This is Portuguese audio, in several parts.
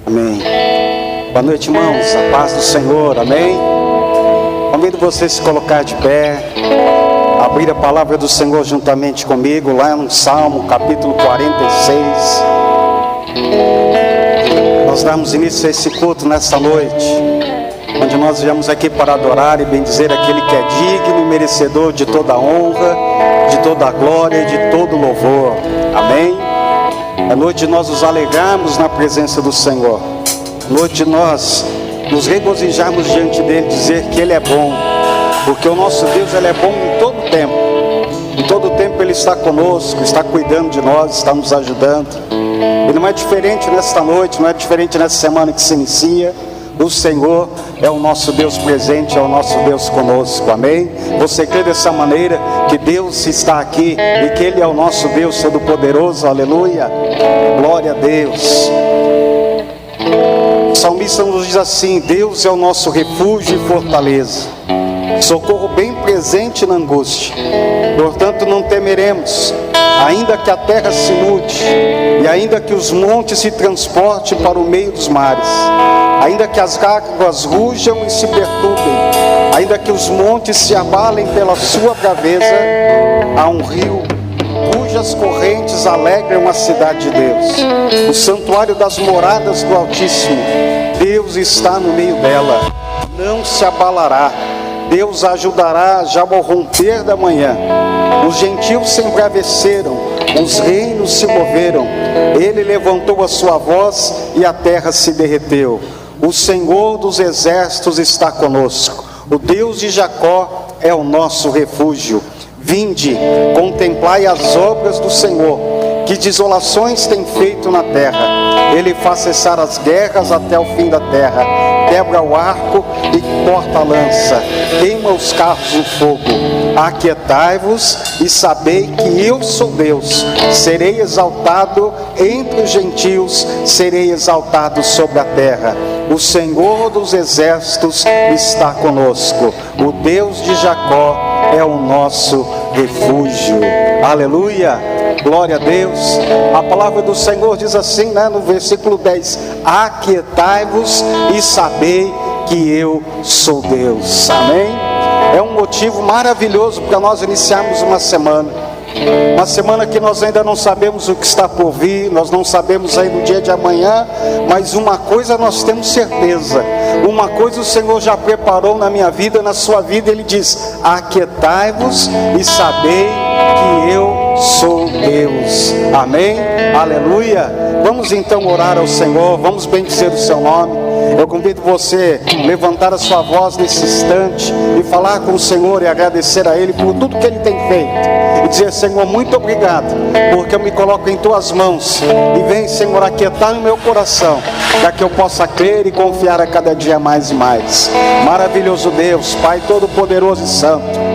Amém. Boa noite, irmãos. A paz do Senhor. Amém. Convido você a se colocar de pé, abrir a palavra do Senhor juntamente comigo, lá no Salmo, capítulo 46. Nós damos início a esse culto nesta noite, onde nós viemos aqui para adorar e bendizer aquele que é digno e merecedor de toda a honra, de toda a glória e de todo louvor. Amém. É noite de nós nos alegrarmos na presença do Senhor. Noite de nós nos regozijarmos diante dele, dizer que ele é bom, porque o nosso Deus, ele é bom em todo tempo. Em todo tempo ele está conosco, está cuidando de nós, está nos ajudando. E não é diferente nesta noite, não é diferente nessa semana que se inicia. O Senhor é o nosso Deus presente, é o nosso Deus conosco, amém? Você crê dessa maneira que Deus está aqui e que Ele é o nosso Deus Todo-Poderoso, aleluia? Glória a Deus. O salmista nos diz assim: Deus é o nosso refúgio e fortaleza, socorro bem presente na angústia. Portanto não temeremos, ainda que a terra se mude, e ainda que os montes se transportem para o meio dos mares, ainda que as águas rujam e se perturbem, ainda que os montes se abalem pela sua braveza, há um rio cujas correntes alegram a cidade de Deus, o santuário das moradas do Altíssimo. Deus está no meio dela, não se abalará. Deus a ajudará já ao romper da manhã. Os gentios se embraveceram, os reinos se moveram. Ele levantou a sua voz e a terra se derreteu. O Senhor dos exércitos está conosco. O Deus de Jacó é o nosso refúgio. Vinde, contemplai as obras do Senhor, que desolações tem feito na terra. Ele faz cessar as guerras até o fim da terra, quebra o arco e corta a lança, queima os carros no fogo. Aquietai-vos e sabei que eu sou Deus. Serei exaltado entre os gentios, serei exaltado sobre a terra. O Senhor dos exércitos está conosco. O Deus de Jacó é o nosso refúgio. Aleluia. Glória a Deus. A palavra do Senhor diz assim, no versículo 10: aquietai-vos e sabei que eu sou Deus. Amém? É um motivo maravilhoso para nós iniciarmos uma semana que nós ainda não sabemos o que está por vir, nós não sabemos aí no dia de amanhã, mas uma coisa nós temos certeza, uma coisa o Senhor já preparou na minha vida, na sua vida. Ele diz: aquietai-vos e sabei que eu sou Deus. Amém? Aleluia. Vamos então orar ao Senhor, vamos bendizer o seu nome. Eu convido você a levantar a sua voz nesse instante e falar com o Senhor e agradecer a Ele por tudo que Ele tem feito. E dizer: Senhor, muito obrigado, porque eu me coloco em Tuas mãos. E vem, Senhor, aquietar no meu coração, para que eu possa crer e confiar a cada dia mais e mais. Maravilhoso Deus, Pai Todo-Poderoso e Santo,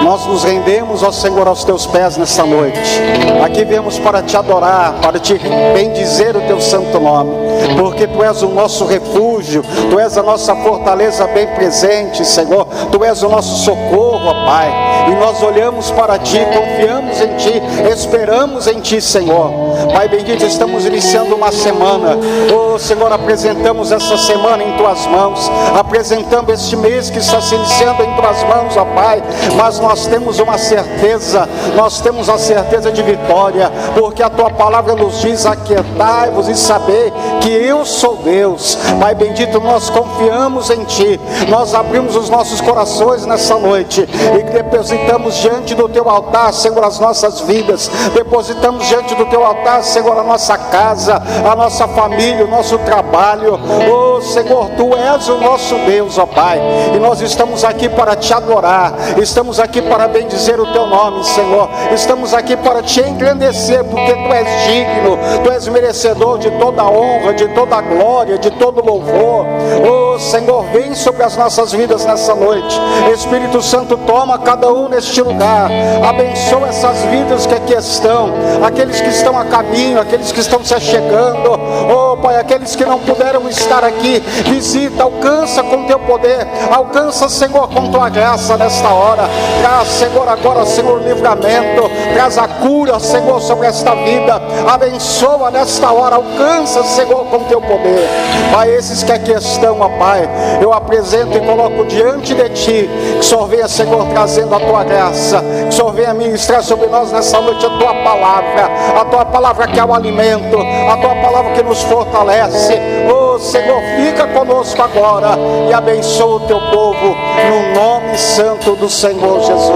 nós nos rendemos, ó Senhor, aos Teus pés nessa noite. Aqui viemos para Te adorar, para Te bendizer o Teu santo nome, porque Tu és o nosso refúgio, Tu és a nossa fortaleza bem presente, Senhor. Tu és o nosso socorro, ó Pai. E nós olhamos para Ti, confiamos em Ti, esperamos em Ti, Senhor. Pai bendito, estamos iniciando uma semana. Oh Senhor, apresentamos essa semana em Tuas mãos, apresentamos este mês que está se iniciando em Tuas mãos, ó Pai. Mas nós temos uma certeza, nós temos a certeza de vitória, porque a Tua palavra nos diz: aquietai-vos e sabei que eu sou Deus. Pai bendito, nós confiamos em Ti, nós abrimos os nossos corações nessa noite e depositamos diante do Teu altar, Senhor, as nossas vidas, depositamos diante do Teu altar, Senhor, a nossa casa, a nossa família, o nosso trabalho. Oh Senhor, Tu és o nosso Deus, ó Pai, e nós estamos aqui para Te adorar, estamos aqui para bendizer o Teu nome, Senhor. Estamos aqui para Te engrandecer, porque Tu és digno, Tu és merecedor de toda a honra, de toda a glória, de todo louvor. Oh Senhor, vem sobre as nossas vidas nessa noite. Espírito Santo, toma cada um neste lugar, abençoa essas vidas que aqui estão, aqueles que estão a caminho, aqueles que estão se achegando. Oh Pai, aqueles que não puderam estar aqui, visita, alcança com Teu poder, alcança, Senhor, com Tua graça nesta hora. traz, Senhor, agora, Senhor, livramento, traz a cura, Senhor, sobre esta vida. Abençoa nesta hora, alcança, Senhor, com teu poder. Pai, esses que aqui estão, ó Pai, eu apresento e coloco diante de Ti, que o Senhor venha, Senhor, trazendo a Tua graça, que o Senhor venha ministrar sobre nós nessa noite a Tua palavra que é o alimento, a Tua palavra que nos fortalece. Oh, Senhor, fica conosco agora e abençoa o Teu povo, no nome santo do Senhor Jesus.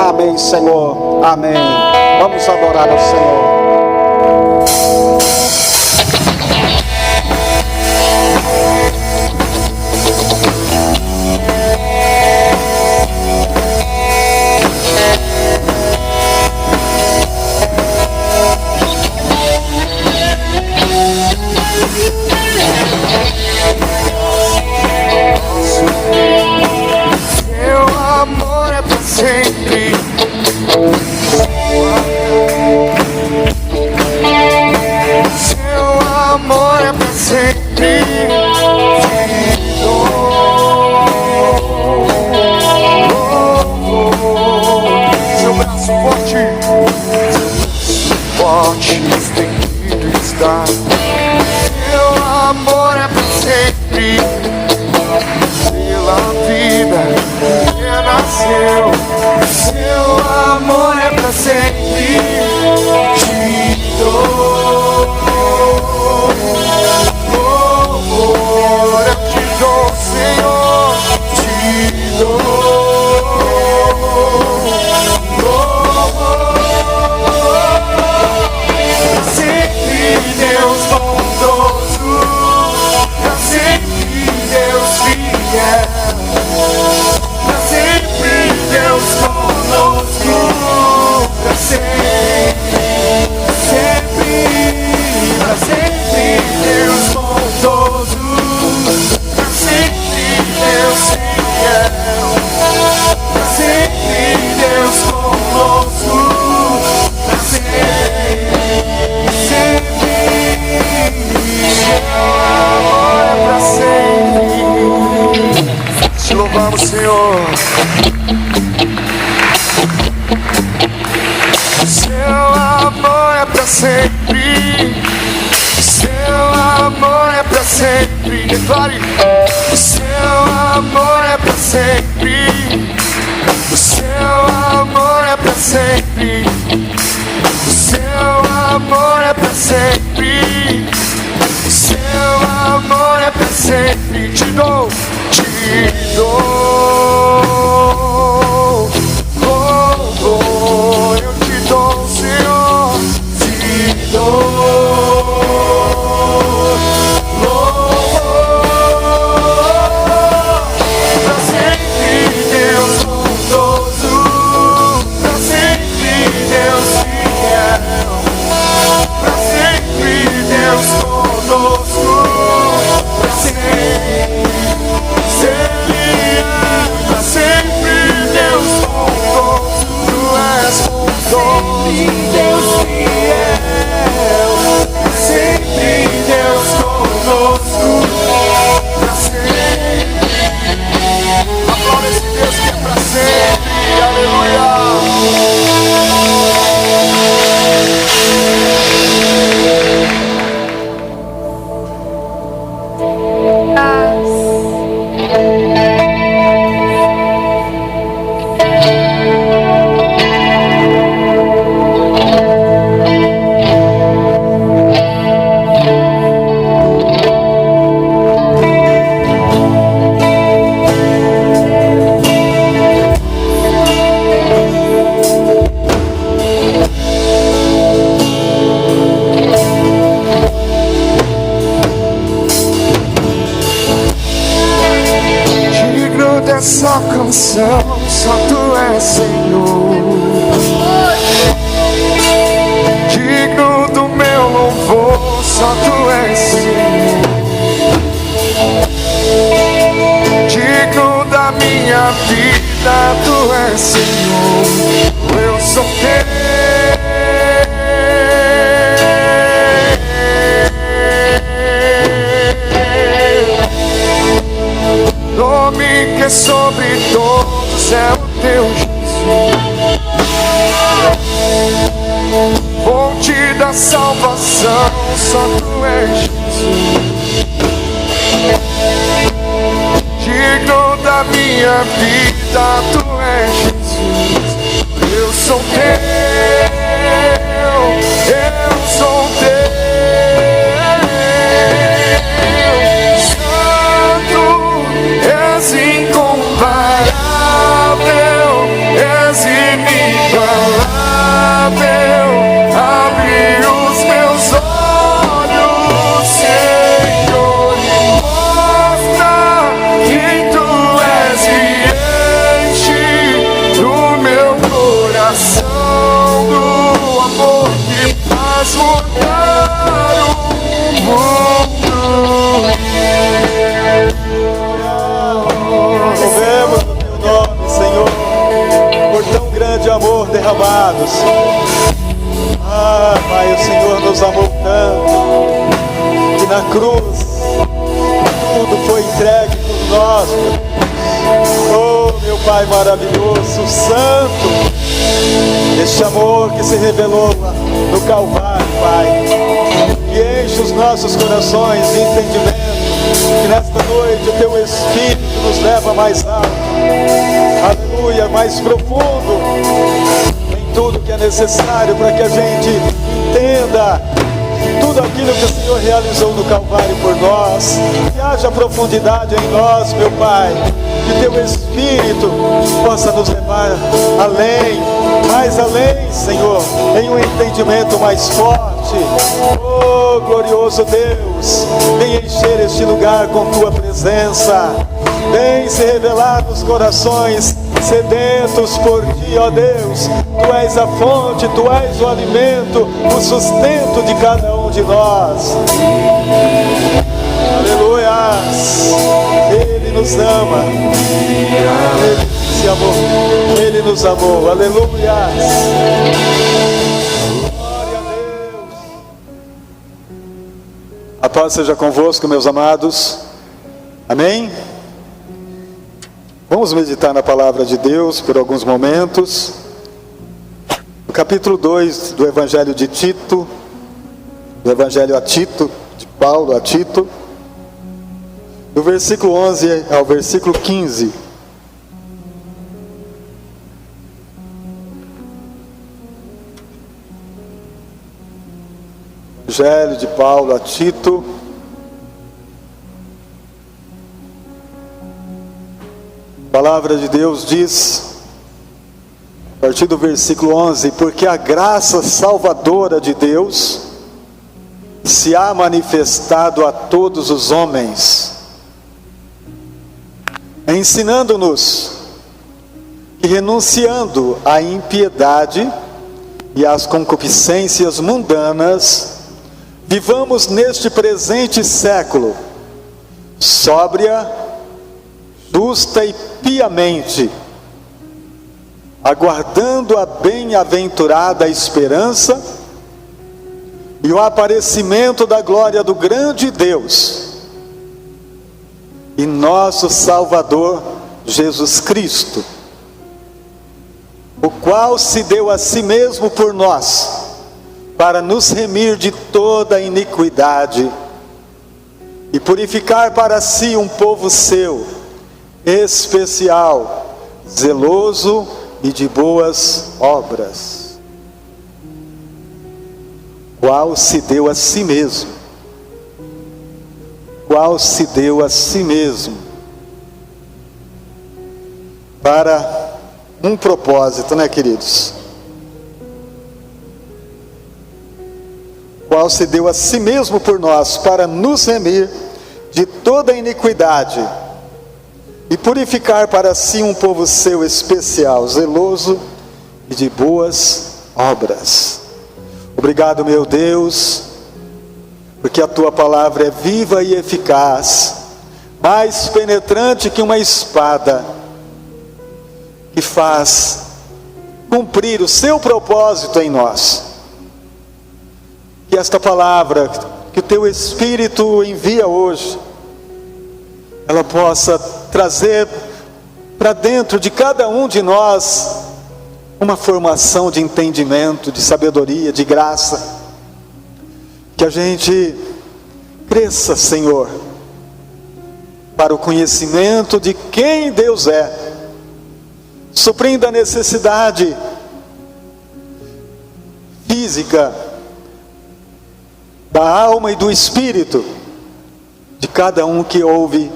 Amém, Senhor. Amém. Vamos adorar ao Senhor. Essa canção, só Tu és Senhor, digno do meu louvor, só Tu és Senhor, digno da minha vida, Tu és Senhor, eu sou teu. Nome que é sobre todos é o Teu Jesus. só tu és Jesus. Digno da minha vida, tu és Jesus. Eu sou teu, eu sou teu. És incomparável, és inigualável. Abre os meus olhos, Senhor, e mostra quem tu és e enche o meu coração do amor que faz mudar o mundo. Louvemos o teu nome, Senhor, por tão grande amor derramado, Senhor. Pai, o Senhor nos amou tanto que na cruz tudo foi entregue por nós, meu Deus. Oh, meu Pai maravilhoso, santo, este amor que se revelou no Calvário, Pai, que enche os nossos corações de entendimento. Que nesta noite o teu Espírito nos leva mais alto, aleluia, mais profundo em tudo que é necessário para que a gente entenda tudo aquilo que o Senhor realizou no Calvário por nós. Que haja profundidade em nós, meu Pai, que teu Espírito possa nos levar além, mais além, Senhor, em um entendimento mais forte. Oh, glorioso Deus, vem encher este lugar com tua presença. Vem se revelar nos corações sedentos por ti, ó Deus. Tu és a fonte, tu és o alimento, o sustento de cada um de nós. Aleluias. Ele nos ama. Ele se amou. Ele nos amou. Aleluias. Glória a Deus. A paz seja convosco, meus amados. Amém? Vamos meditar na palavra de Deus por alguns momentos. No capítulo 2 do Evangelho de Tito, do Evangelho a Tito, de Paulo a Tito, do versículo 11 ao versículo 15. Evangelho de Paulo a Tito, a palavra de Deus diz, a partir do versículo 11: porque a graça salvadora de Deus se há manifestado a todos os homens, ensinando-nos que, renunciando à impiedade e às concupiscências mundanas, vivamos neste presente século sóbria, justa e piamente, aguardando a bem-aventurada esperança e o aparecimento da glória do grande Deus e nosso Salvador Jesus Cristo, o qual se deu a si mesmo por nós, para nos remir de toda iniquidade e purificar para si um povo seu, especial, zeloso e de boas obras, qual se deu a si mesmo, para um propósito, né, queridos? Qual se deu a si mesmo por nós, para nos remir de toda iniquidade e purificar para si um povo seu especial, zeloso e de boas obras. Obrigado, meu Deus, porque a tua palavra é viva e eficaz, mais penetrante que uma espada, que faz cumprir o seu propósito em nós. Que esta palavra que o teu Espírito envia hoje, ela possa trazer para dentro de cada um de nós uma formação de entendimento, de sabedoria, de graça. Que a gente cresça, Senhor, para o conhecimento de quem Deus é, suprindo a necessidade física da alma e do espírito de cada um que ouve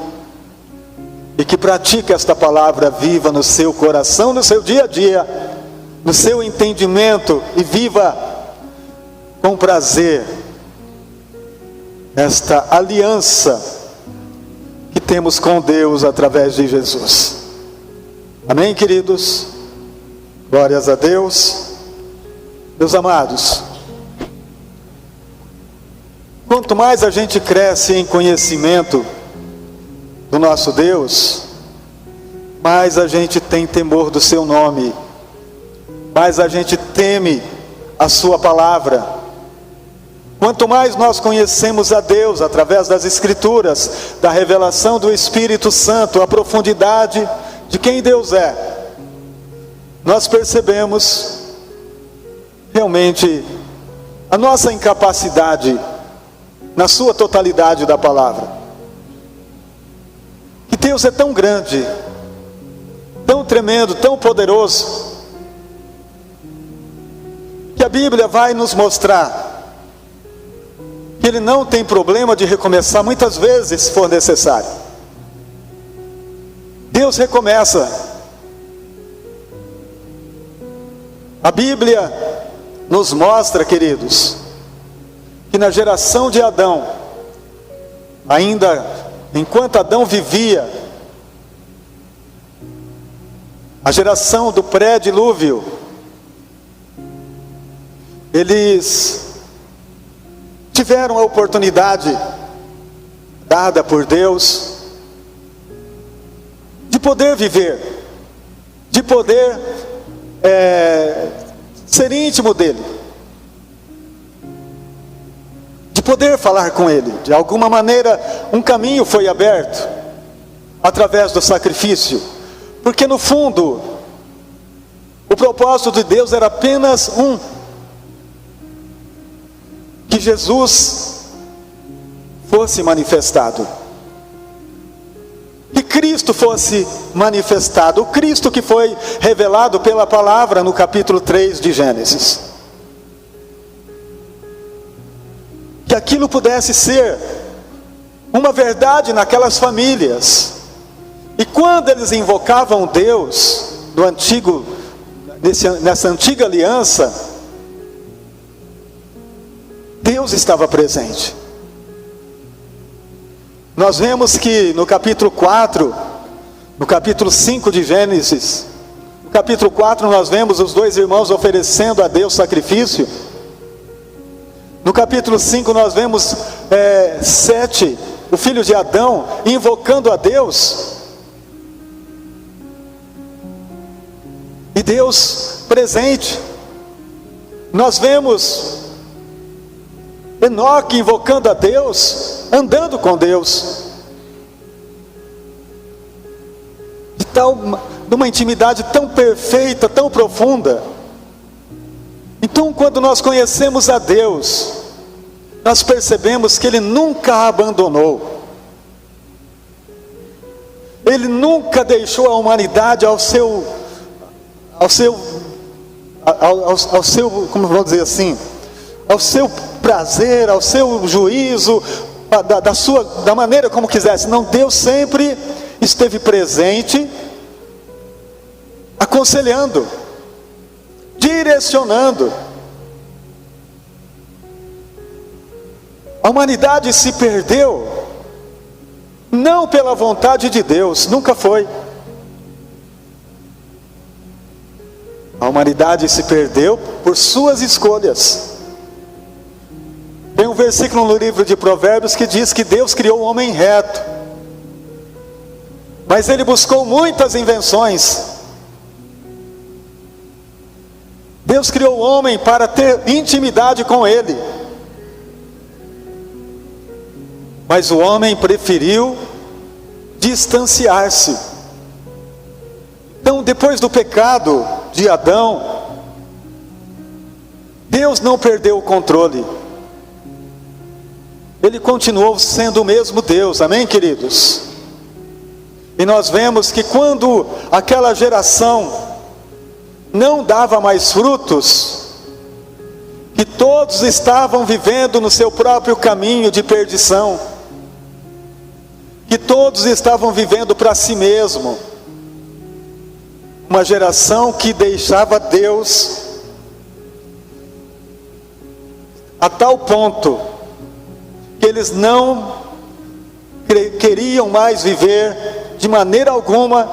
e que pratica esta palavra viva no seu coração, no seu dia a dia, no seu entendimento, e viva com prazer esta aliança que temos com Deus através de Jesus. Amém, queridos? Glórias a Deus. Meus amados, quanto mais a gente cresce em conhecimento do nosso Deus, mais a gente tem temor do seu nome, mais a gente teme a sua palavra. Quanto mais nós conhecemos a Deus através das Escrituras, da revelação do Espírito Santo, a profundidade de quem Deus é, nós percebemos realmente a nossa incapacidade na sua totalidade da palavra. Que Deus é tão grande, tão tremendo, tão poderoso, que a Bíblia vai nos mostrar que Ele não tem problema de recomeçar muitas vezes, se for necessário. Deus recomeça. A Bíblia nos mostra, queridos, que na geração de Adão, ainda enquanto Adão vivia, a geração do pré-dilúvio, eles tiveram a oportunidade dada por Deus de poder viver, de poder ser íntimo dele, de poder falar com ele. De alguma maneira um caminho foi aberto através do sacrifício, porque no fundo o propósito de Deus era apenas um: que Jesus fosse manifestado, que Cristo fosse manifestado, o Cristo que foi revelado pela palavra no capítulo 3 de Gênesis. Que aquilo pudesse ser uma verdade naquelas famílias. E quando eles invocavam Deus do antigo, nessa antiga aliança, Deus estava presente. Nós vemos que no capítulo 4, no capítulo 5 de Gênesis, no capítulo 4 nós vemos os dois irmãos oferecendo a Deus sacrifício. No capítulo 5 nós vemos Sete, o filho de Adão, invocando a Deus. E Deus presente. Nós vemos Enoque invocando a Deus, andando com Deus, de uma intimidade tão perfeita, tão profunda. Então, quando nós conhecemos a Deus, nós percebemos que Ele nunca a abandonou, Ele nunca deixou a humanidade ao seu, como vamos dizer assim, ao seu prazer, ao seu juízo, da maneira como quisesse. Não, Deus sempre esteve presente, aconselhando, direcionando. A humanidade se perdeu, não pela vontade de Deus, nunca foi. A humanidade se perdeu por suas escolhas. Tem um versículo no livro de Provérbios que diz que Deus criou o homem reto, mas ele buscou muitas invenções. Deus criou o homem para ter intimidade com ele, mas o homem preferiu distanciar-se. Então, depois do pecado de Adão, Deus não perdeu o controle. Ele continuou sendo o mesmo Deus, amém, queridos? E nós vemos que quando aquela geração não dava mais frutos, que todos estavam vivendo no seu próprio caminho de perdição, que todos estavam vivendo para si mesmo, uma geração que deixava Deus a tal ponto que eles não queriam mais viver de maneira alguma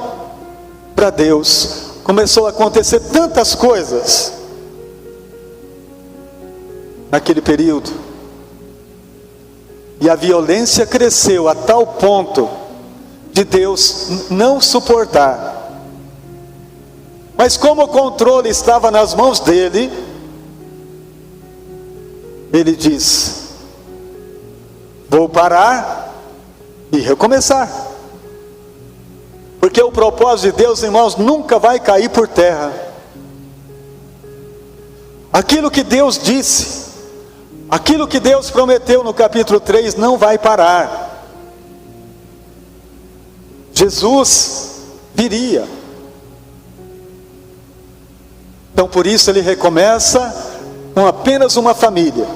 para Deus. Começou a acontecer tantas coisas naquele período, e a violência cresceu a tal ponto de Deus não suportar. Mas como o controle estava nas mãos dele, ele diz: vou parar e recomeçar. Porque o propósito de Deus, irmãos, nunca vai cair por terra. Aquilo que Deus disse, aquilo que Deus prometeu no capítulo 3 não vai parar. Jesus viria. Então por isso ele recomeça com apenas uma família,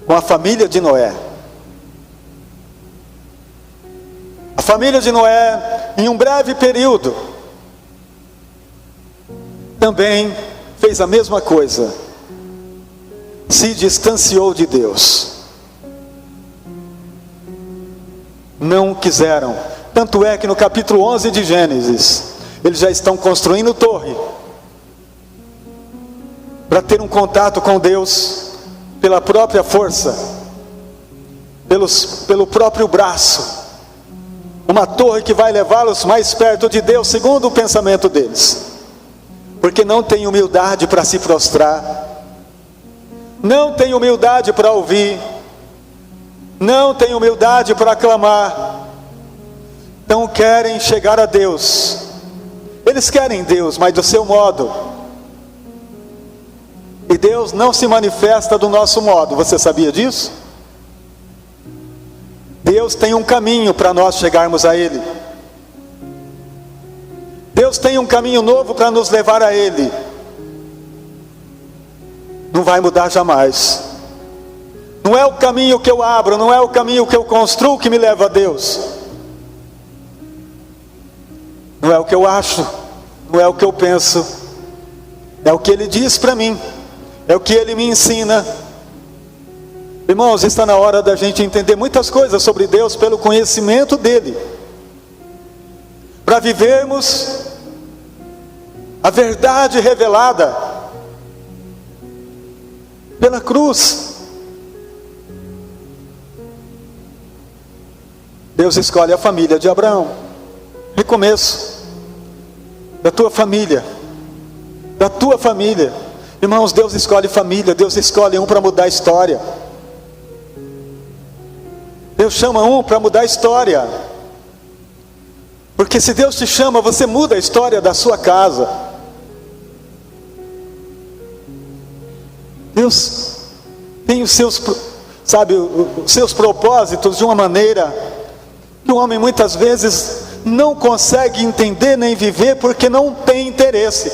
com a família de Noé. A família de Noé, em um breve período, também fez a mesma coisa, se distanciou de Deus. Não quiseram. Tanto é que no capítulo 11 de Gênesis, eles já estão construindo torre para ter um contato com Deus pela própria força, pelo próprio braço. Uma torre que vai levá-los mais perto de Deus, segundo o pensamento deles, porque não tem humildade para se prostrar, não tem humildade para ouvir, não tem humildade para clamar. Então querem chegar a Deus. Eles querem Deus, mas do seu modo. E Deus não se manifesta do nosso modo. Você sabia disso? Deus tem um caminho para nós chegarmos a Ele. Deus tem um caminho novo para nos levar a Ele. Não vai mudar jamais. Não é o caminho que eu abro, não é o caminho que eu construo que me leva a Deus. Não é o que eu acho, não é o que eu penso. É o que Ele diz para mim, é o que Ele me ensina. Irmãos, está na hora da gente entender muitas coisas sobre Deus pelo conhecimento dEle, para vivermos a verdade revelada pela cruz. Deus escolhe a família de Abraão. Recomeço da tua família, da tua família. Irmãos, Deus escolhe família, Deus escolhe um para mudar a história. Deus chama um para mudar a história. Porque se Deus te chama, você muda a história da sua casa. Deus tem os seus, os seus propósitos de uma maneira que o homem muitas vezes não consegue entender nem viver, porque não tem interesse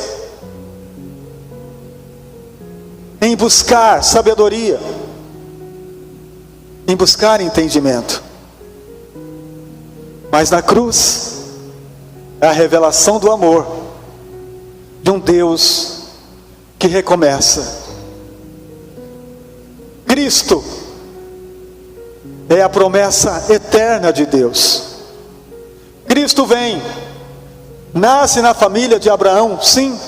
em buscar sabedoria, em buscar entendimento. Mas na cruz é a revelação do amor de um Deus que recomeça. Cristo é a promessa eterna de Deus. Cristo vem, nasce na família de Abraão, sim.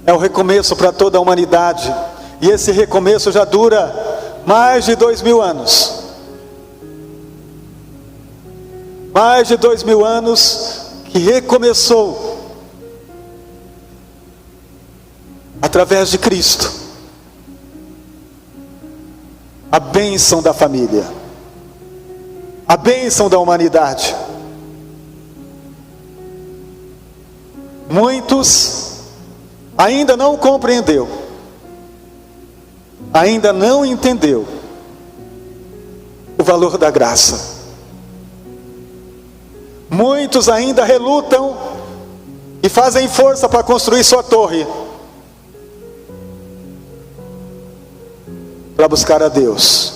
É o recomeço para toda a humanidade. E esse recomeço já dura mais de 2000 anos. Mais de 2000 anos que recomeçou através de Cristo. A bênção da família, a bênção da humanidade. Muitos ainda não compreendeu, ainda não entendeu o valor da graça. Muitos ainda relutam e fazem força para construir sua torre, para buscar a Deus,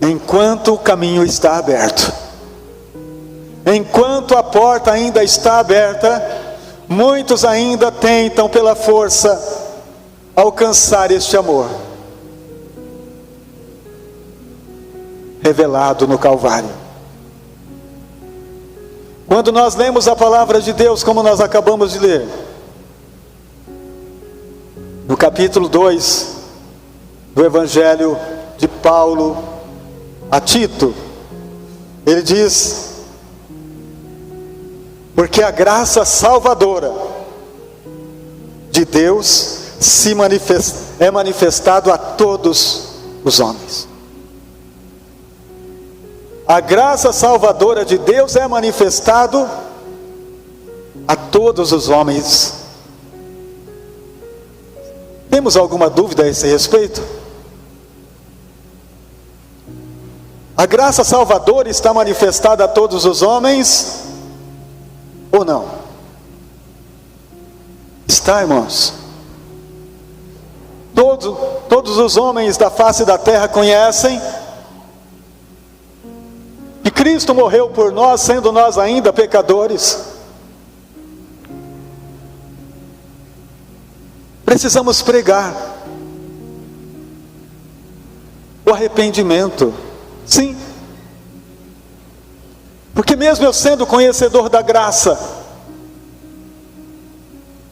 enquanto o caminho está aberto, enquanto a porta ainda está aberta. Muitos ainda tentam pela força alcançar este amor revelado no Calvário. Quando nós lemos a palavra de Deus, como nós acabamos de ler, no capítulo 2 do Evangelho de Paulo a Tito, ele diz: porque a graça salvadora de Deus é manifestado a todos os homens. A graça salvadora de Deus é manifestado a todos os homens. Temos alguma dúvida a esse respeito? A graça salvadora está manifestada a todos os homens ou não? Está, irmãos. Todos os homens da face da terra conhecem que Cristo morreu por nós, sendo nós ainda pecadores. Precisamos pregar o arrependimento, sim, porque mesmo eu sendo conhecedor da graça,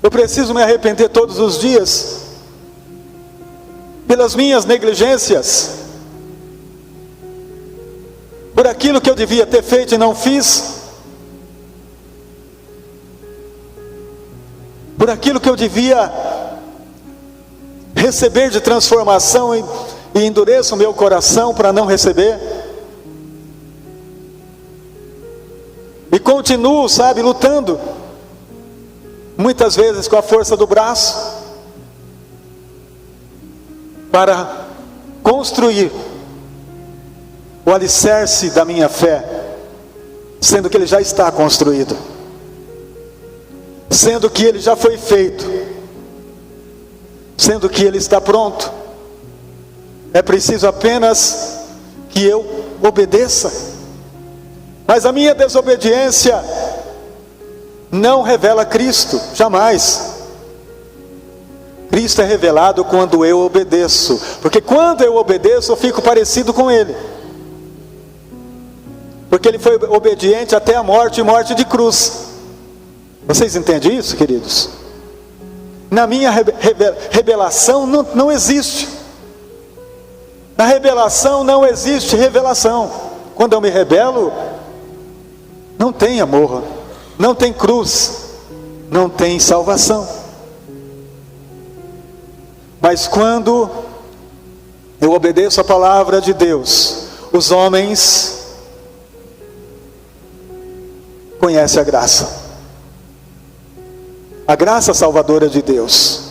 eu preciso me arrepender todos os dias pelas minhas negligências, por aquilo que eu devia ter feito e não fiz, por aquilo que eu devia receber de transformação e endureço o meu coração para não receber, e continuo, sabe, lutando, muitas vezes com a força do braço, para construir o alicerce da minha fé, sendo que ele já está construído, sendo que ele já foi feito, sendo que ele está pronto. É preciso apenas que eu obedeça. Mas a minha desobediência não revela Cristo, jamais. Cristo é revelado quando eu obedeço, porque quando eu obedeço eu fico parecido com Ele, porque Ele foi obediente até a morte, e morte de cruz. Vocês entendem isso, queridos? Na minha revelação não existe. Na revelação não existe revelação. Quando eu me rebelo, não tem amor, não tem cruz, não tem salvação. Mas quando eu obedeço a palavra de Deus, os homens conhecem a graça salvadora de Deus,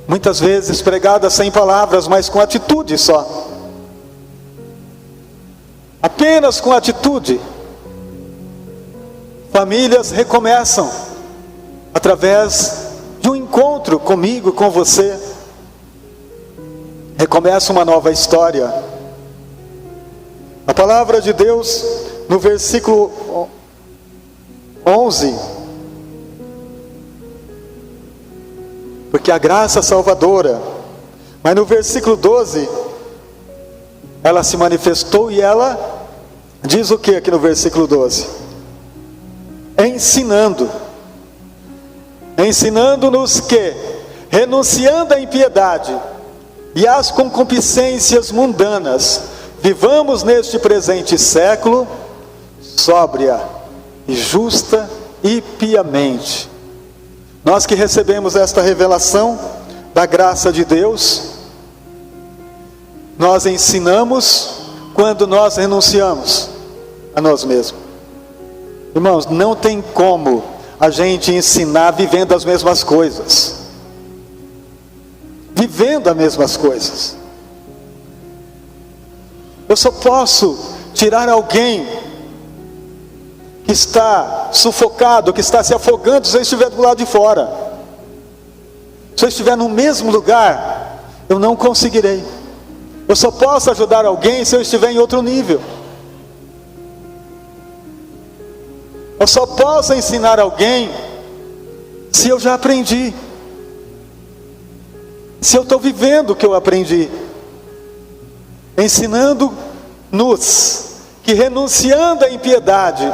muitas vezes pregada sem palavras, mas com atitude só, apenas com atitude. Famílias recomeçam através de um encontro comigo, com você. Recomeça uma nova história. A palavra de Deus no versículo 11, porque a graça salvadora, mas no versículo 12, ela se manifestou e ela diz o que aqui no versículo 12? Ensinando-nos que, renunciando à impiedade e às concupiscências mundanas, vivamos neste presente século sóbria e justa e piamente. Nós que recebemos esta revelação da graça de Deus, nós ensinamos quando nós renunciamos a nós mesmos. Irmãos, não tem como a gente ensinar vivendo as mesmas coisas. vivendo as mesmas coisas. Eu só posso tirar alguém que está sufocado, que está se afogando, se eu estiver do lado de fora. Se eu estiver no mesmo lugar, eu não conseguirei. Eu só posso ajudar alguém se eu estiver em outro nível. Eu só posso ensinar alguém se eu já aprendi. Se eu estou vivendo o que eu aprendi. Ensinando-nos que renunciando à impiedade,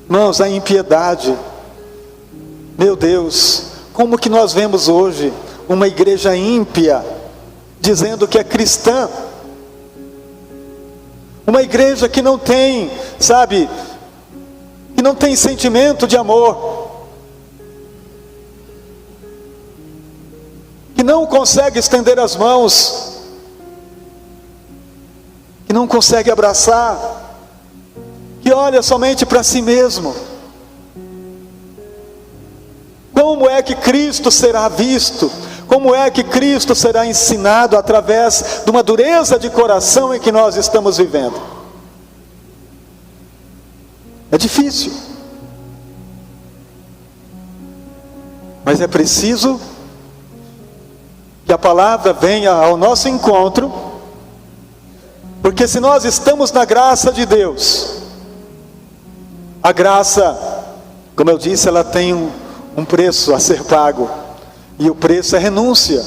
irmãos, a impiedade, meu Deus, como que nós vemos hoje uma igreja ímpia, dizendo que é cristã, uma igreja que não tem, sabe, que não tem sentimento de amor, que não consegue estender as mãos, que não consegue abraçar, que olha somente para si mesmo. Como é que Cristo será visto? Como é que Cristo será ensinado através de uma dureza de coração em que nós estamos vivendo? É difícil, mas é preciso que a palavra venha ao nosso encontro, porque se nós estamos na graça de Deus, a graça, como eu disse, ela tem um preço a ser pago, e o preço é renúncia.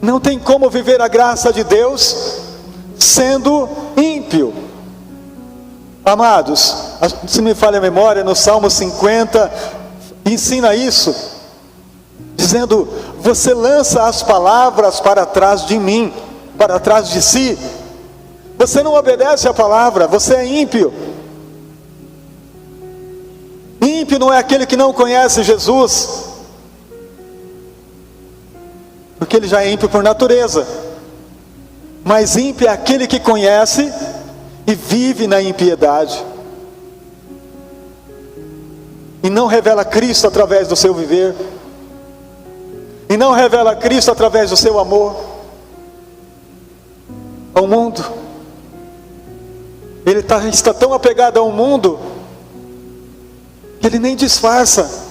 Não tem como viver a graça de Deus sendo ímpio. Amados, se me falha a memória, no Salmo 50 ensina isso, dizendo: você lança as palavras para trás de mim, para trás de si. Você não obedece a palavra, você é ímpio. Ímpio não é aquele que não conhece Jesus, porque ele já é ímpio por natureza. Mas ímpio é aquele que conhece e vive na impiedade, e não revela Cristo através do seu viver, e não revela Cristo através do seu amor ao mundo. Ele está tão apegado ao mundo que ele nem disfarça.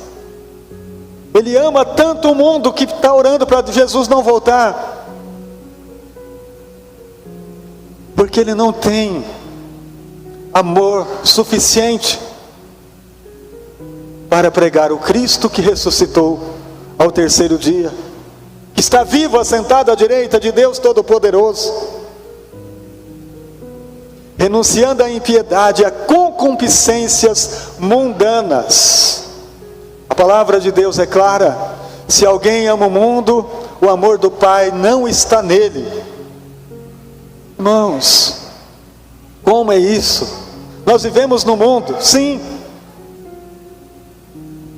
Ele ama tanto o mundo que está orando para Jesus não voltar, porque ele não tem amor suficiente para pregar o Cristo que ressuscitou ao terceiro dia, que está vivo, assentado à direita de Deus Todo-Poderoso, renunciando à impiedade, a concupiscências mundanas. A palavra de Deus é clara: se alguém ama o mundo, o amor do Pai não está nele. Irmãos, como é isso? Nós vivemos no mundo, sim,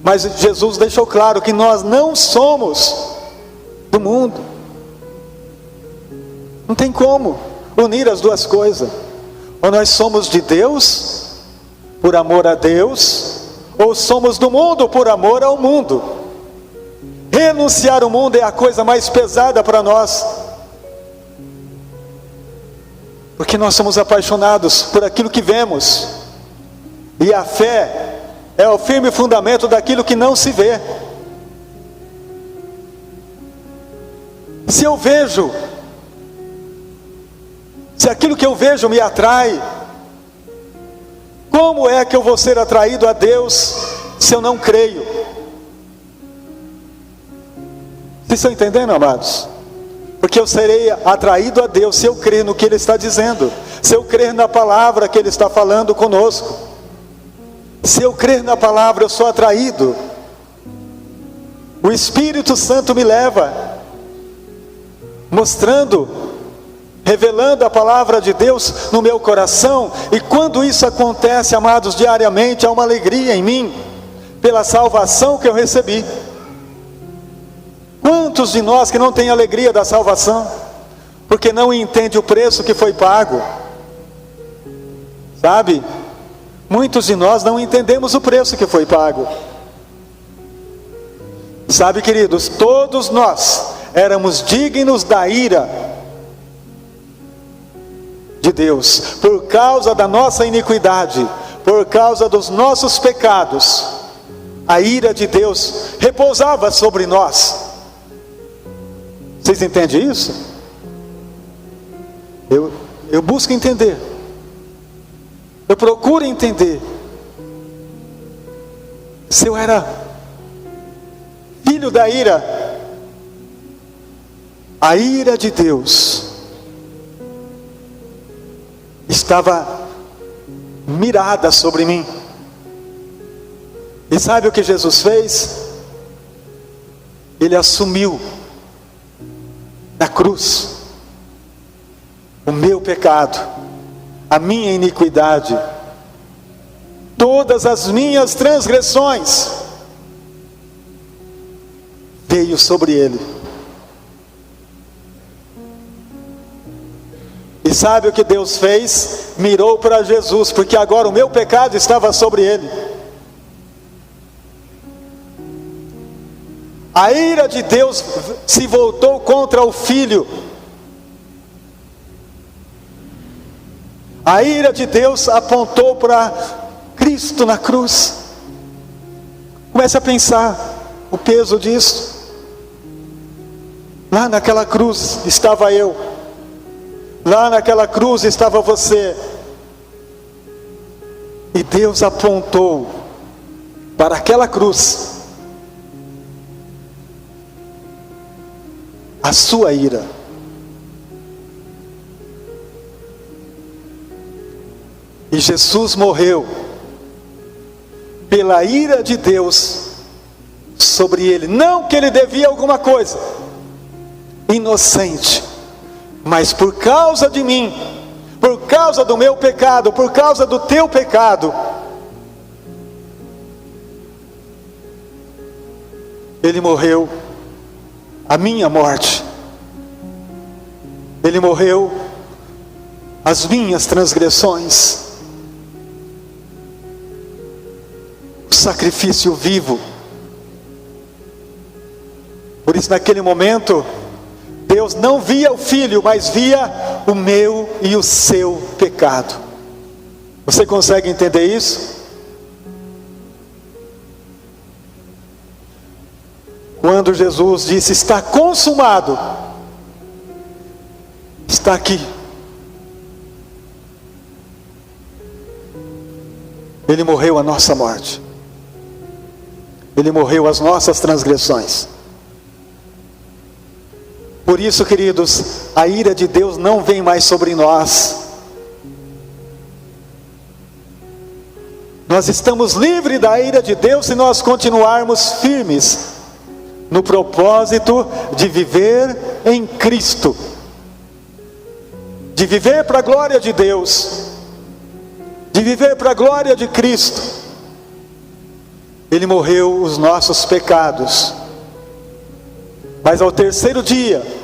mas Jesus deixou claro que nós não somos do mundo. Não tem como unir as duas coisas. Ou nós somos de Deus, por amor a Deus, ou somos do mundo por amor ao mundo. Renunciar ao mundo é a coisa mais pesada para nós, porque nós somos apaixonados por aquilo que vemos, e a fé é o firme fundamento daquilo que não se vê. Se eu vejo, se aquilo que eu vejo me atrai, como é que eu vou ser atraído a Deus se eu não creio? Vocês estão entendendo, amados? Porque eu serei atraído a Deus se eu crer no que Ele está dizendo, se eu crer na palavra que Ele está falando conosco. Se eu crer na palavra, eu sou atraído. O Espírito Santo me leva, mostrando, revelando a palavra de Deus no meu coração. E quando isso acontece, amados, diariamente, há uma alegria em mim, pela salvação que eu recebi. Quantos de nós que não têm alegria da salvação, porque não entende o preço que foi pago? Sabe? Muitos de nós não entendemos o preço que foi pago. Sabe, queridos, todos nós éramos dignos da ira de Deus, por causa da nossa iniquidade, por causa dos nossos pecados. A ira de Deus repousava sobre nós. Vocês entendem isso? Eu busco entender, eu procuro entender. Se eu era filho da ira, a ira de Deus estava mirada sobre mim. E sabe o que Jesus fez? Ele assumiu na cruz o meu pecado, a minha iniquidade, todas as minhas transgressões, veio sobre ele. E sabe o que Deus fez? Mirou para Jesus, porque agora o meu pecado estava sobre ele. A ira de Deus se voltou contra o Filho. A ira de Deus apontou para Cristo na cruz. Comece a pensar o peso disso. Lá naquela cruz estava eu. Lá naquela cruz estava você. E Deus apontou para aquela cruz a sua ira. E Jesus morreu pela ira de Deus sobre ele. Não que ele devia alguma coisa, inocente, mas por causa de mim, por causa do meu pecado, por causa do teu pecado, ele morreu a minha morte. Ele morreu as minhas transgressões. O sacrifício vivo. Por isso, naquele momento, Deus não via o Filho, mas via o meu e o seu pecado. Você consegue entender isso? Quando Jesus disse: está consumado, está aqui. Ele morreu a nossa morte. Ele morreu as nossas transgressões. Por isso, queridos, a ira de Deus não vem mais sobre nós. Nós estamos livres da ira de Deus se nós continuarmos firmes no propósito de viver em Cristo, de viver para a glória de Deus, de viver para a glória de Cristo. Ele morreu os nossos pecados, mas ao terceiro dia,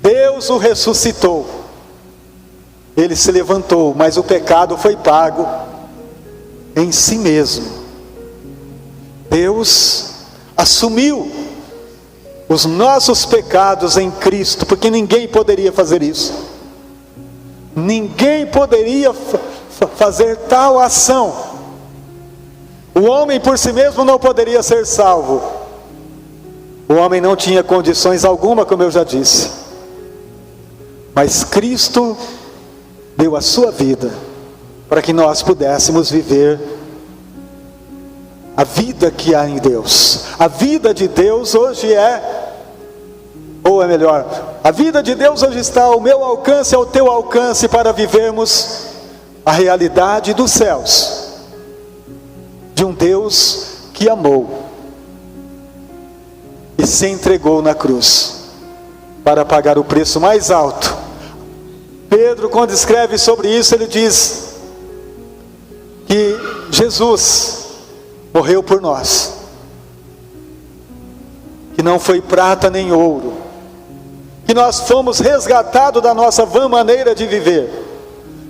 Deus o ressuscitou. Ele se levantou, mas o pecado foi pago em si mesmo. Deus assumiu os nossos pecados em Cristo, porque ninguém poderia fazer isso. Ninguém poderia fazer tal ação. O homem por si mesmo não poderia ser salvo. O homem não tinha condições alguma, como eu já disse. Mas Cristo deu a sua vida para que nós pudéssemos viver a vida que há em Deus. A vida de Deus hoje a vida de Deus hoje está ao meu alcance, ao teu alcance, para vivermos a realidade dos céus, de um Deus que amou e se entregou na cruz para pagar o preço mais alto. Pedro, quando escreve sobre isso, ele diz que Jesus morreu por nós, que não foi prata nem ouro, que nós fomos resgatados da nossa vã maneira de viver,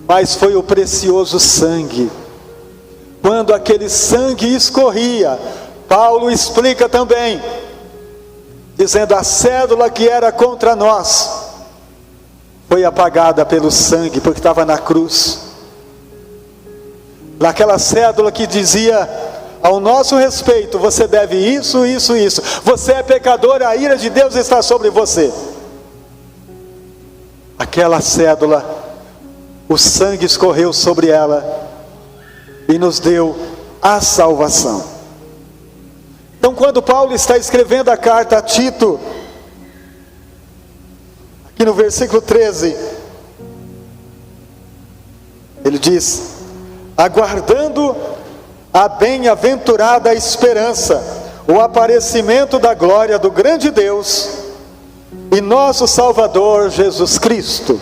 mas foi o precioso sangue. Quando aquele sangue escorria, Paulo explica também dizendo: a cédula que era contra nós foi apagada pelo sangue, porque estava na cruz. Naquela cédula que dizia ao nosso respeito: você deve isso, isso, isso, você é pecador, a ira de Deus está sobre você. Aquela cédula, o sangue escorreu sobre ela e nos deu a salvação. Então, quando Paulo está escrevendo a carta a Tito, aqui no versículo 13, ele diz: aguardando a bem-aventurada esperança, o aparecimento da glória do grande Deus e nosso Salvador Jesus Cristo.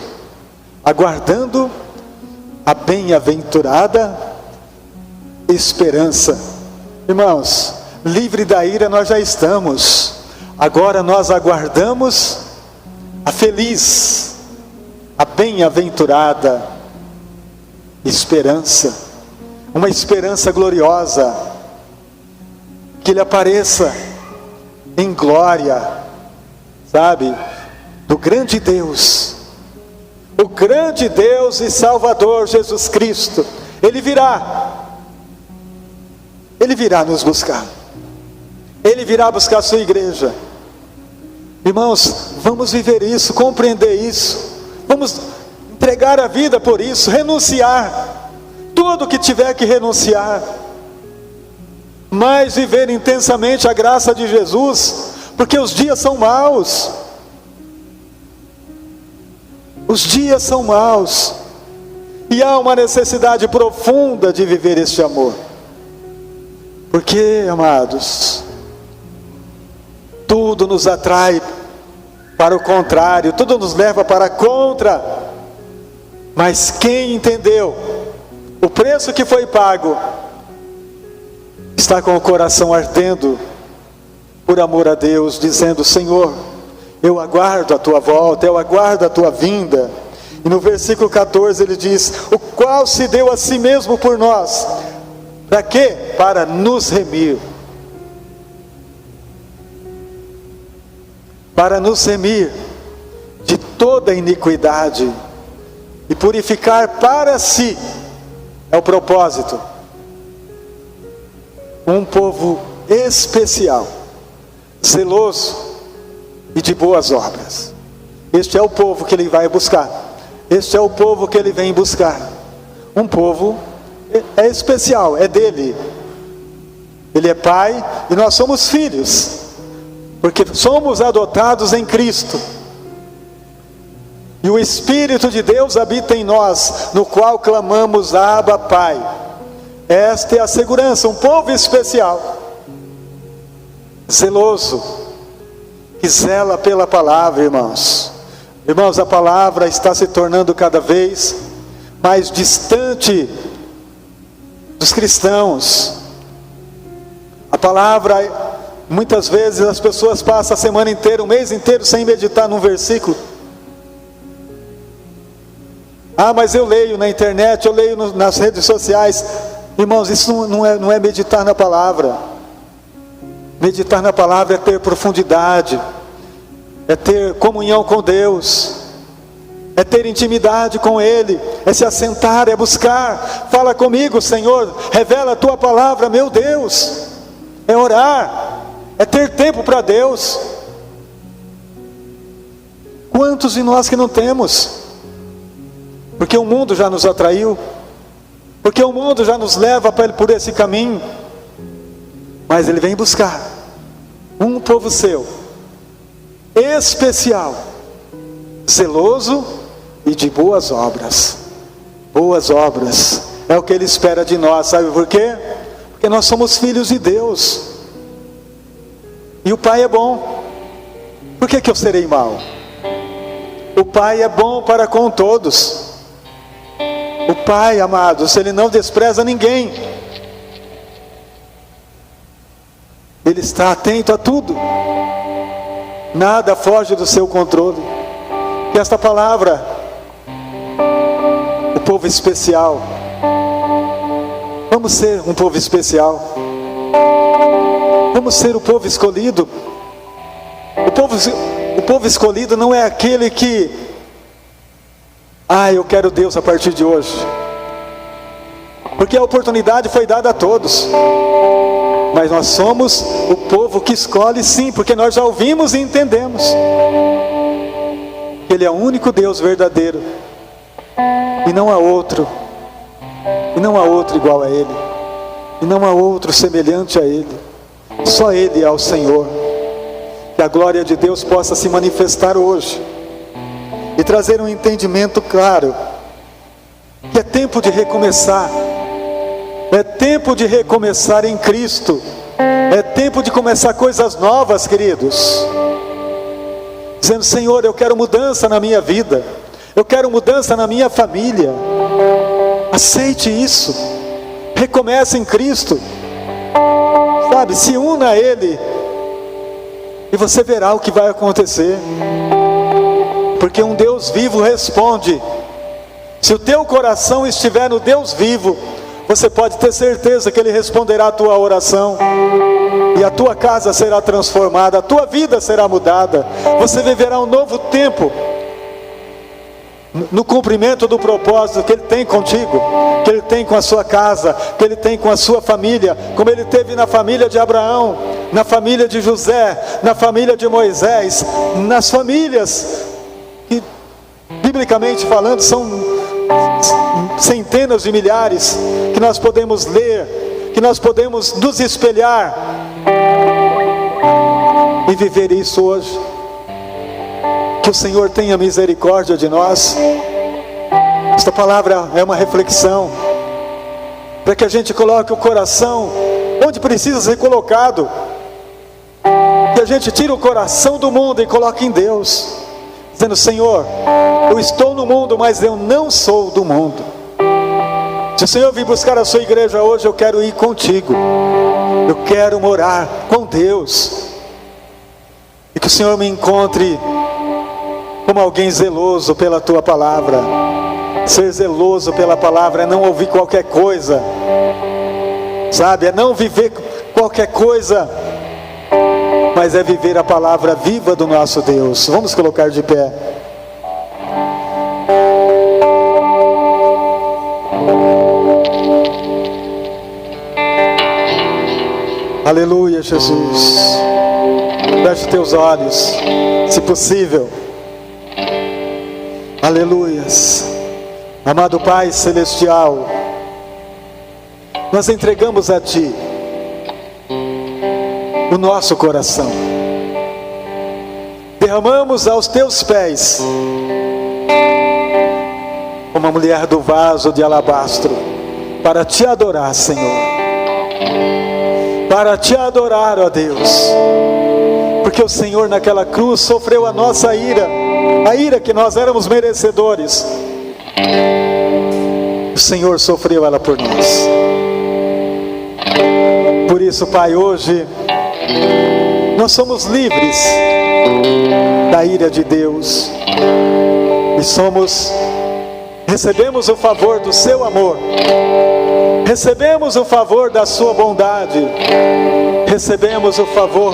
Aguardando a bem-aventurada esperança. Irmãos, livre da ira nós já estamos. Agora nós aguardamos a feliz, a bem-aventurada esperança. Uma esperança gloriosa, que Ele apareça em glória, sabe, do grande Deus, o grande Deus e Salvador Jesus Cristo. Ele virá nos buscar, Ele virá buscar a sua igreja. Irmãos, vamos viver isso, compreender isso, vamos entregar a vida por isso, renunciar tudo que tiver que renunciar, mas viver intensamente a graça de Jesus, porque os dias são maus. Os dias são maus, e há uma necessidade profunda de viver este amor. Porque, amados, tudo nos atrai para o contrário, tudo nos leva para contra. Mas quem entendeu o preço que foi pago, está com o coração ardendo por amor a Deus, dizendo: Senhor, eu aguardo a tua volta, eu aguardo a tua vinda. E no versículo 14 ele diz: o qual se deu a si mesmo por nós. Para quê? Para nos remir. Para nos remir de toda iniquidade e purificar para si. É o propósito. Um povo especial, zeloso e de boas obras. Este é o povo que Ele vai buscar. Este é o povo que Ele vem buscar. Um povo é especial, é dele. Ele é pai e nós somos filhos, porque somos adotados em Cristo. E o Espírito de Deus habita em nós, no qual clamamos: Abba, Pai. Esta é a segurança, um povo especial, zeloso, que zela pela palavra, irmãos. Irmãos, a palavra está se tornando cada vez mais distante dos cristãos. A palavra, muitas vezes as pessoas passam a semana inteira, o mês inteiro sem meditar num versículo. Ah, mas eu leio na internet, eu leio nas redes sociais. Irmãos, isso não é meditar na palavra. Meditar na palavra é ter profundidade, é ter comunhão com Deus, é ter intimidade com Ele, é se assentar, é buscar. Fala comigo, Senhor, revela a tua palavra, meu Deus. É orar, é ter tempo para Deus. Quantos de nós que não temos? Porque o mundo já nos atraiu, porque o mundo já nos leva por esse caminho. Mas Ele vem buscar um povo seu, especial, zeloso e de boas obras. Boas obras é o que Ele espera de nós. Sabe por quê? Porque nós somos filhos de Deus, e o Pai é bom. Por que eu serei mau? O Pai é bom para com todos. O Pai, amados, Ele não despreza ninguém. Ele está atento a tudo. Nada foge do seu controle. Que esta palavra, o povo especial, vamos ser um povo especial. Vamos ser o povo escolhido. O povo escolhido não é aquele que, eu quero Deus a partir de hoje. Porque a oportunidade foi dada a todos. Mas nós somos o povo que escolhe, sim, porque nós já ouvimos e entendemos que Ele é o único Deus verdadeiro, e não há outro, e não há outro igual a Ele, e não há outro semelhante a Ele. Só Ele é o Senhor. Que a glória de Deus possa se manifestar hoje e trazer um entendimento claro que é tempo de recomeçar. É tempo de recomeçar em Cristo. É tempo de começar coisas novas, queridos. Dizendo: Senhor, eu quero mudança na minha vida, eu quero mudança na minha família. Aceite isso. Recomece em Cristo. Sabe, se una a Ele, e você verá o que vai acontecer. Porque um Deus vivo responde. Se o teu coração estiver no Deus vivo, você pode ter certeza que Ele responderá a tua oração, e a tua casa será transformada, a tua vida será mudada. Você viverá um novo tempo, no cumprimento do propósito que Ele tem contigo, que Ele tem com a sua casa, que Ele tem com a sua família, como Ele teve na família de Abraão, na família de José, na família de Moisés, nas famílias que, biblicamente falando, são centenas de milhares, que nós podemos ler, que nós podemos nos espelhar e viver isso hoje. Que o Senhor tenha misericórdia de nós. Esta palavra é uma reflexão, para que a gente coloque o coração onde precisa ser colocado, que a gente tire o coração do mundo e coloque em Deus, dizendo: Senhor, eu estou no mundo, mas eu não sou do mundo. Se o Senhor vir buscar a sua igreja hoje, eu quero ir contigo, eu quero morar com Deus, e que o Senhor me encontre como alguém zeloso pela tua palavra. Ser zeloso pela palavra é não ouvir qualquer coisa, sabe, é não viver qualquer coisa, mas é viver a palavra viva do nosso Deus. Vamos colocar de pé. Aleluia, Jesus. Feche teus olhos, se possível. Aleluias. Amado Pai Celestial, nós entregamos a Ti o nosso coração. Derramamos aos Teus pés, como a mulher do vaso de alabastro, para Te adorar, Senhor. Para Te adorar, ó Deus. Porque o Senhor naquela cruz sofreu a nossa ira, a ira que nós éramos merecedores. O Senhor sofreu ela por nós. Por isso, Pai, hoje nós somos livres da ira de Deus e recebemos o favor do Seu amor, recebemos o favor da Sua bondade, recebemos o favor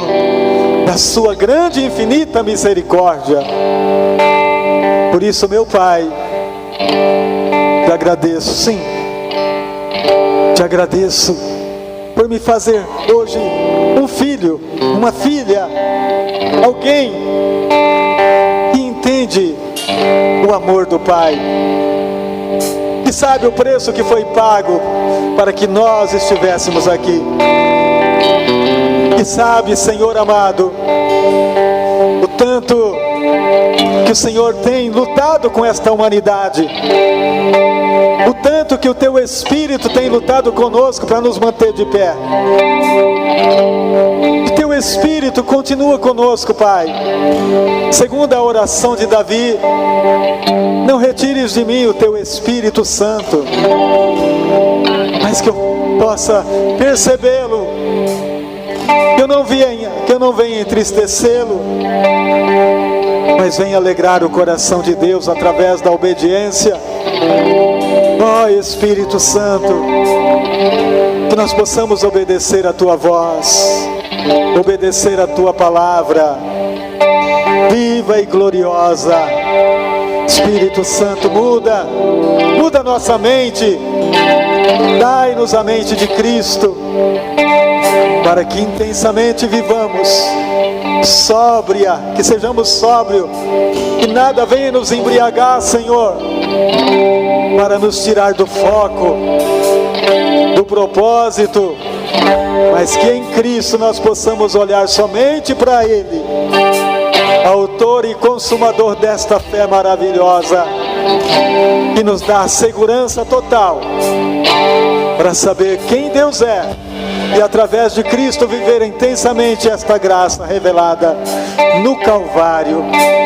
da Sua grande e infinita misericórdia. Por isso, meu Pai, Te agradeço, sim, Te agradeço por me fazer hoje um filho, uma filha, alguém que entende o amor do Pai, que sabe o preço que foi pago para que nós estivéssemos aqui, que sabe, Senhor amado, o tanto que o Senhor tem lutado com esta humanidade, o tanto que o Teu Espírito tem lutado conosco para nos manter de pé. Que Teu Espírito continua conosco, Pai. Segundo a oração de Davi: não retires de mim o Teu Espírito Santo, mas que eu possa percebê-lo, que eu não venha entristecê-lo, mas venha alegrar o coração de Deus através da obediência. Ó Espírito Santo, que nós possamos obedecer a Tua voz, obedecer a Tua palavra, viva e gloriosa. Espírito Santo, muda nossa mente, dai-nos a mente de Cristo, para que intensamente vivamos sóbria, que sejamos sóbrios, que nada venha nos embriagar, Senhor, para nos tirar do foco, do propósito, mas que em Cristo nós possamos olhar somente para Ele, autor e consumador desta fé maravilhosa, que nos dá segurança total para saber quem Deus é e através de Cristo viver intensamente esta graça revelada no Calvário,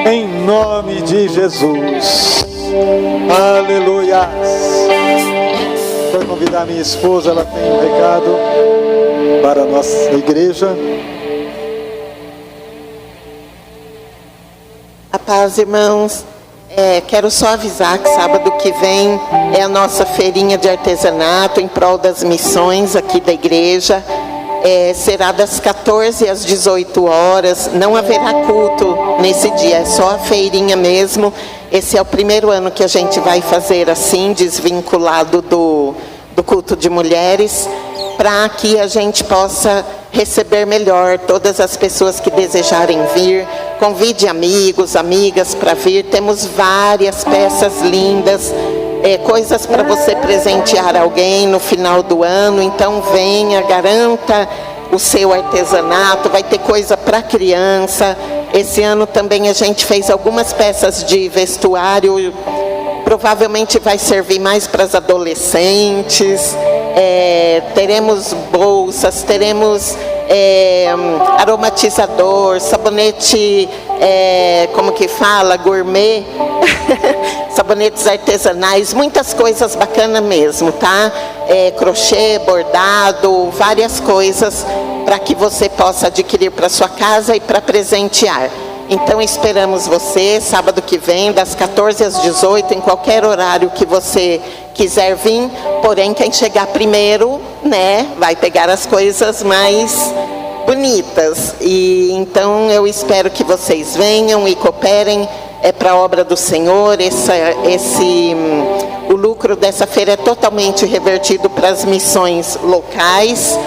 em nome de Jesus. Aleluia. Vou convidar minha esposa, ela tem um recado para a nossa igreja. A paz, irmãos. Quero só avisar que sábado que vem é a nossa feirinha de artesanato em prol das missões aqui da igreja. Será das 14 às 18 horas. Não haverá culto nesse dia, é só a feirinha mesmo. Esse é o primeiro ano que a gente vai fazer assim, desvinculado do culto de mulheres, para que a gente possa receber melhor todas as pessoas que desejarem vir. Convide amigos, amigas para vir. Temos várias peças lindas, coisas para você presentear alguém no final do ano. Então venha, garanta o seu artesanato. Vai ter coisa para criança. Esse ano também a gente fez algumas peças de vestuário. Provavelmente vai servir mais para as adolescentes. Teremos bolsas, teremos aromatizador, sabonete, como que fala, gourmet, sabonetes artesanais, muitas coisas bacanas mesmo, tá? Crochê, bordado, várias coisas para que você possa adquirir para sua casa e para presentear. Então esperamos você sábado que vem, das 14 às 18, em qualquer horário que você quiser vir. Porém, quem chegar primeiro, né, vai pegar as coisas mais bonitas. E então eu espero que vocês venham e cooperem para a obra do Senhor. O lucro dessa feira é totalmente revertido para as missões locais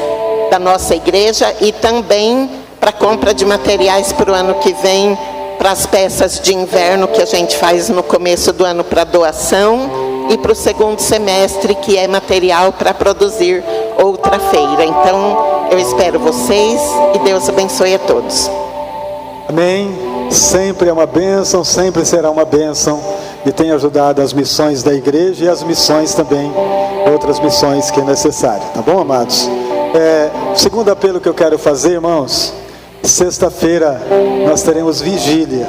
da nossa igreja e também para a compra de materiais para o ano que vem, para as peças de inverno que a gente faz no começo do ano para doação, e para o segundo semestre, que é material para produzir outra feira. Então, eu espero vocês e Deus abençoe a todos. Amém. Sempre é uma bênção, sempre será uma bênção, e tem ajudado as missões da igreja e as missões também, outras missões que é necessário. Tá bom, amados? O segundo apelo que eu quero fazer, irmãos, sexta-feira nós teremos vigília.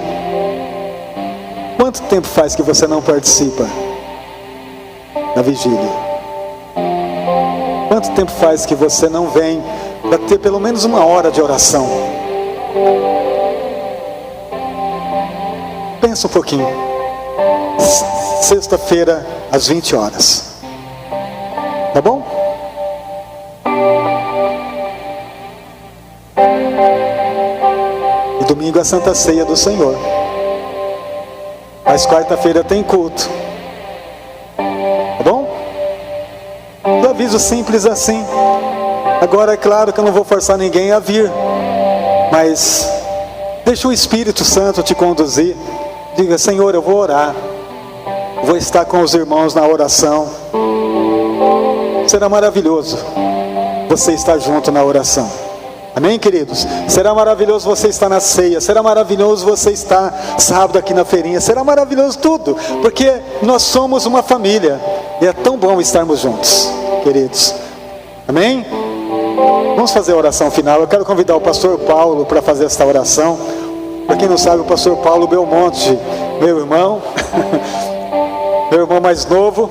Quanto tempo faz que você não participa da vigília? Quanto tempo faz que você não vem para ter pelo menos uma hora de oração? Pensa um pouquinho. Sexta-feira às 20 horas. Tá bom? E domingo é a Santa Ceia do Senhor. Mas quarta-feira tem culto. Tá bom? Um aviso simples assim. Agora é claro que eu não vou forçar ninguém a vir, mas deixa o Espírito Santo te conduzir. Diga: Senhor, eu vou orar, vou estar com os irmãos na oração. Será maravilhoso você estar junto na oração. Amém, queridos? Será maravilhoso você estar na ceia. Será maravilhoso você estar sábado aqui na feirinha. Será maravilhoso tudo, porque nós somos uma família. E é tão bom estarmos juntos, queridos. Amém? Vamos fazer a oração final. Eu quero convidar o pastor Paulo para fazer esta oração. Para quem não sabe, o pastor Paulo Belmonte, meu irmão, meu irmão mais novo.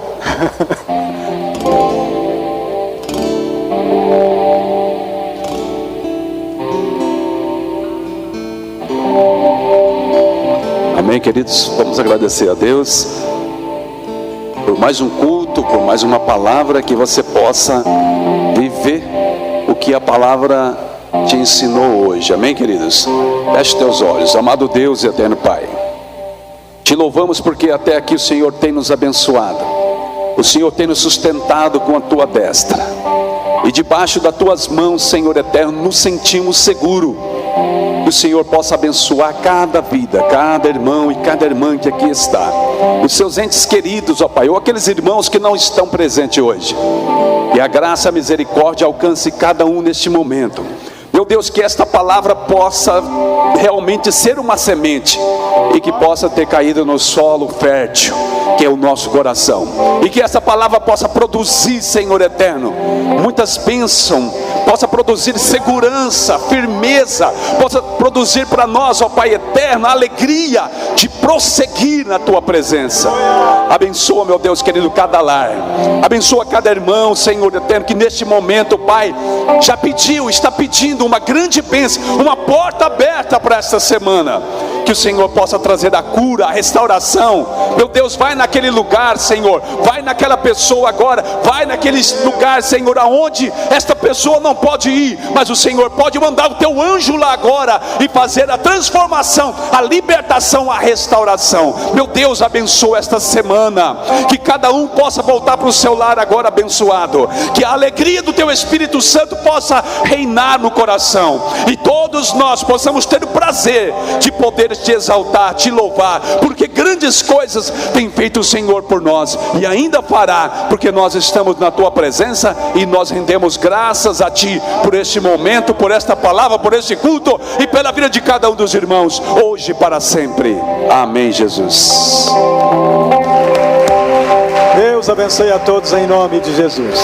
Amém, queridos? Vamos agradecer a Deus por mais um culto, por mais uma palavra, que você possa viver o que a palavra te ensinou hoje. Amém, queridos? Feche teus olhos. Amado Deus e eterno Pai, te louvamos porque até aqui o Senhor tem nos abençoado. O Senhor tem nos sustentado com a tua destra. E debaixo das tuas mãos, Senhor eterno, nos sentimos seguros. Que o Senhor possa abençoar cada vida, cada irmão e cada irmã que aqui está. Os seus entes queridos, ó Pai, ou aqueles irmãos que não estão presentes hoje. E a graça e a misericórdia alcance cada um neste momento. Meu Deus, que esta palavra possa realmente ser uma semente e que possa ter caído no solo fértil, que é o nosso coração, e que essa palavra possa produzir, Senhor eterno, muitas bênçãos, possa produzir segurança, firmeza, possa produzir para nós, ó Pai eterno, a alegria de prosseguir na tua presença. Abençoa, meu Deus querido, cada lar, abençoa cada irmão, Senhor eterno, que neste momento, Pai, já pediu, está pedindo uma grande bênção, uma porta aberta para esta semana. Que o Senhor possa trazer a cura, a restauração. Meu Deus, vai naquele lugar, Senhor, vai naquela pessoa agora, vai naquele lugar, Senhor, aonde esta pessoa não pode ir, mas o Senhor pode mandar o teu anjo lá agora e fazer a transformação, a libertação, a restauração. Meu Deus, abençoa esta semana, que cada um possa voltar para o seu lar agora abençoado, que a alegria do teu Espírito Santo possa reinar no coração, e todos nós possamos ter o prazer de poder te exaltar, te louvar, porque grandes coisas tem feito o Senhor por nós, e ainda fará, porque nós estamos na tua presença, e nós rendemos graças a ti, por este momento, por esta palavra, por este culto, e pela vida de cada um dos irmãos, hoje e para sempre. Amém, Jesus. Deus abençoe a todos em nome de Jesus.